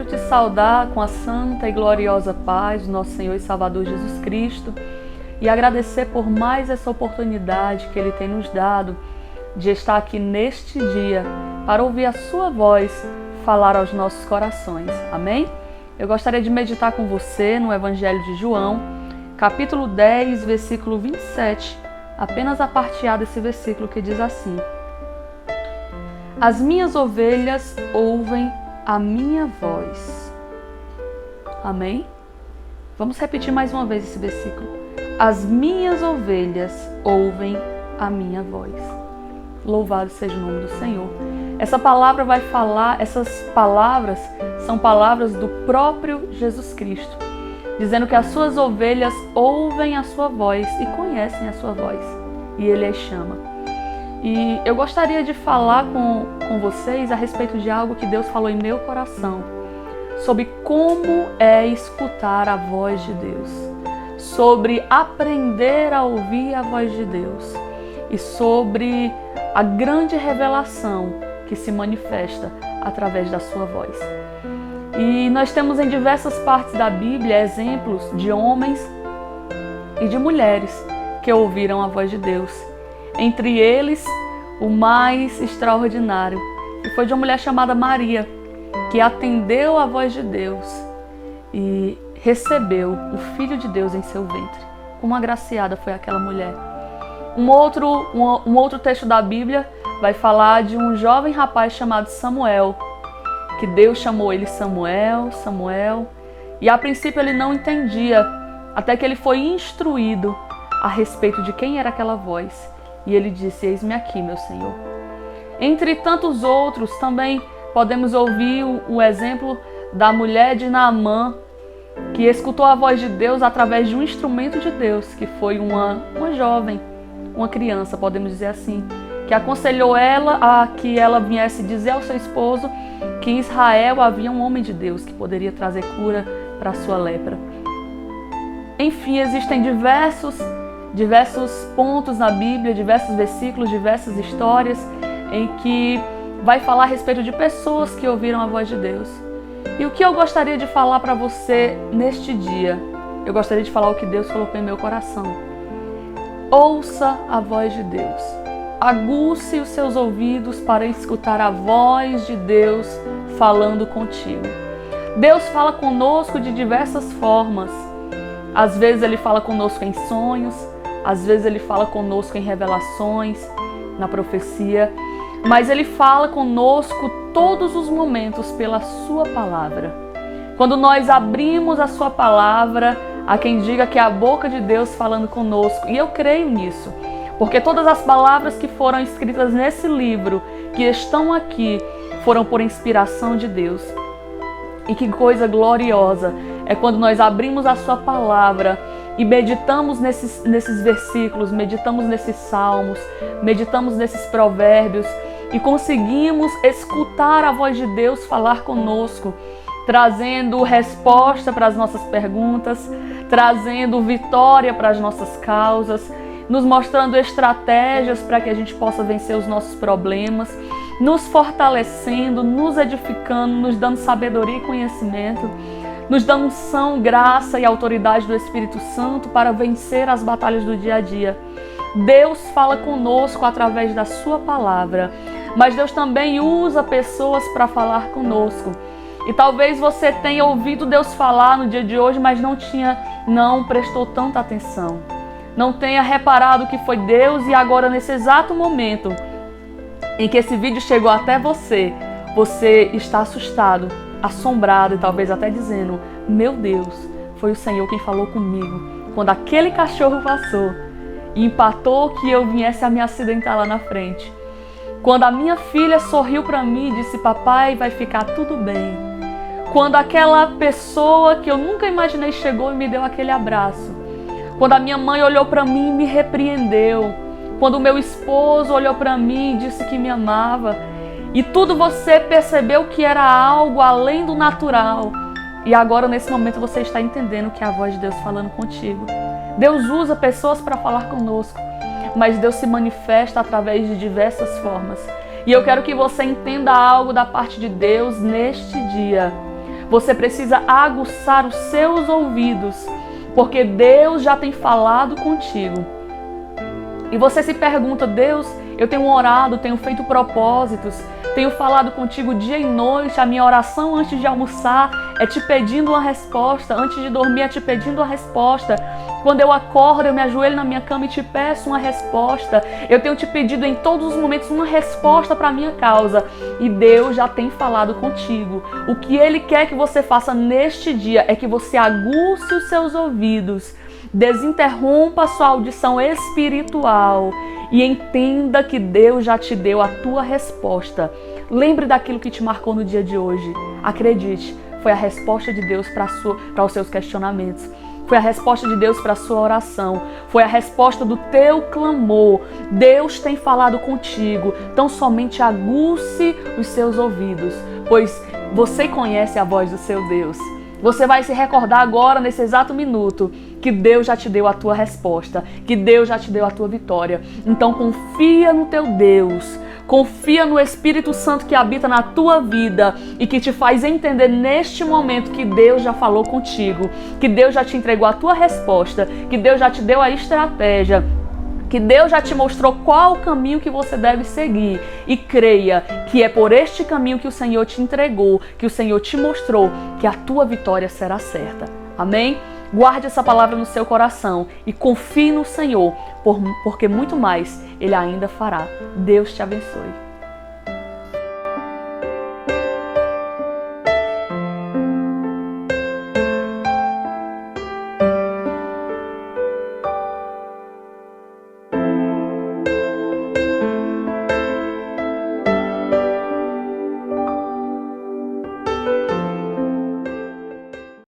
quero te saudar com a santa e gloriosa paz do nosso Senhor e Salvador Jesus Cristo e agradecer por mais essa oportunidade que Ele tem nos dado de estar aqui neste dia para ouvir a sua voz falar aos nossos corações. Amém? Eu gostaria de meditar com você no Evangelho de João, capítulo 10, versículo 27, apenas a parte A desse versículo que diz assim: As minhas ovelhas ouvem a minha voz. Amém? Vamos repetir mais uma vez esse versículo. As minhas ovelhas ouvem a minha voz. Louvado seja o nome do Senhor. Essa palavra vai falar, essas palavras são palavras do próprio Jesus Cristo, dizendo que as suas ovelhas ouvem a sua voz e conhecem a sua voz, e Ele as chama. E eu gostaria de falar com vocês a respeito de algo que Deus falou em meu coração, sobre como é escutar a voz de Deus, sobre aprender a ouvir a voz de Deus e sobre a grande revelação que se manifesta através da sua voz. E nós temos em diversas partes da Bíblia exemplos de homens e de mulheres que ouviram a voz de Deus. Entre eles, o mais extraordinário, que foi de uma mulher chamada Maria, que atendeu a voz de Deus e recebeu o Filho de Deus em seu ventre. Como agraciada foi aquela mulher. Um outro texto da Bíblia vai falar de um jovem rapaz chamado Samuel, que Deus chamou ele Samuel, Samuel, e a princípio ele não entendia, até que ele foi instruído a respeito de quem era aquela voz. E ele disse: Eis-me aqui, meu Senhor. Entre tantos outros, também podemos ouvir o exemplo da mulher de Naamã, que escutou a voz de Deus através de um instrumento de Deus, que foi uma jovem, uma criança, podemos dizer assim, que aconselhou ela a que ela viesse dizer ao seu esposo que em Israel havia um homem de Deus que poderia trazer cura para a sua lepra. Enfim, existem diversos pontos na Bíblia, diversos versículos, diversas histórias em que vai falar a respeito de pessoas que ouviram a voz de Deus. E o que eu gostaria de falar para você neste dia? Eu gostaria de falar o que Deus colocou em meu coração. Ouça a voz de Deus. Aguce os seus ouvidos para escutar a voz de Deus falando contigo. Deus fala conosco de diversas formas. Às vezes Ele fala conosco em sonhos, às vezes Ele fala conosco em revelações, na profecia, mas Ele fala conosco todos os momentos pela Sua palavra. Quando nós abrimos a Sua palavra, há quem diga que é a boca de Deus falando conosco, e eu creio nisso, porque todas as palavras que foram escritas nesse livro, que estão aqui, foram por inspiração de Deus. E que coisa gloriosa é quando nós abrimos a Sua palavra e meditamos nesses versículos, meditamos nesses salmos, meditamos nesses provérbios e conseguimos escutar a voz de Deus falar conosco, trazendo resposta para as nossas perguntas, trazendo vitória para as nossas causas, nos mostrando estratégias para que a gente possa vencer os nossos problemas, nos fortalecendo, nos edificando, nos dando sabedoria e conhecimento, nos dando unção, graça e autoridade do Espírito Santo para vencer as batalhas do dia a dia. Deus fala conosco através da Sua palavra, mas Deus também usa pessoas para falar conosco. E talvez você tenha ouvido Deus falar no dia de hoje, mas não prestou tanta atenção. Não tenha reparado que foi Deus, e agora nesse exato momento em que esse vídeo chegou até você, você está assustado, assombrado e talvez até dizendo: meu Deus, foi o Senhor quem falou comigo quando aquele cachorro passou e empatou que eu viesse a me acidentar lá na frente. Quando a minha filha sorriu para mim e disse: papai, vai ficar tudo bem. Quando aquela pessoa que eu nunca imaginei chegou e me deu aquele abraço. Quando a minha mãe olhou para mim e me repreendeu. Quando o meu esposo olhou para mim e disse que me amava. E tudo você percebeu que era algo além do natural. E agora, nesse momento, você está entendendo que é a voz de Deus falando contigo. Deus usa pessoas para falar conosco, mas Deus se manifesta através de diversas formas. E eu quero que você entenda algo da parte de Deus neste dia. Você precisa aguçar os seus ouvidos, porque Deus já tem falado contigo. E você se pergunta: Deus, eu tenho orado, tenho feito propósitos, tenho falado contigo dia e noite, a minha oração antes de almoçar é te pedindo uma resposta, antes de dormir é te pedindo uma resposta. Quando eu acordo, eu me ajoelho na minha cama e te peço uma resposta. Eu tenho te pedido em todos os momentos uma resposta para a minha causa. E Deus já tem falado contigo. O que Ele quer que você faça neste dia é que você aguce os seus ouvidos, desinterrompa a sua audição espiritual e entenda que Deus já te deu a tua resposta. Lembre daquilo que te marcou no dia de hoje. Acredite, foi a resposta de Deus para os seus questionamentos. Foi a resposta de Deus para a sua oração. Foi a resposta do teu clamor. Deus tem falado contigo. Então somente aguce os seus ouvidos, pois você conhece a voz do seu Deus. Você vai se recordar agora, nesse exato minuto, que Deus já te deu a tua resposta, que Deus já te deu a tua vitória. Então confia no teu Deus, confia no Espírito Santo que habita na tua vida e que te faz entender neste momento que Deus já falou contigo, que Deus já te entregou a tua resposta, que Deus já te deu a estratégia, que Deus já te mostrou qual o caminho que você deve seguir. E creia que é por este caminho que o Senhor te entregou, que o Senhor te mostrou, que a tua vitória será certa. Amém? Guarde essa palavra no seu coração e confie no Senhor, porque muito mais Ele ainda fará. Deus te abençoe.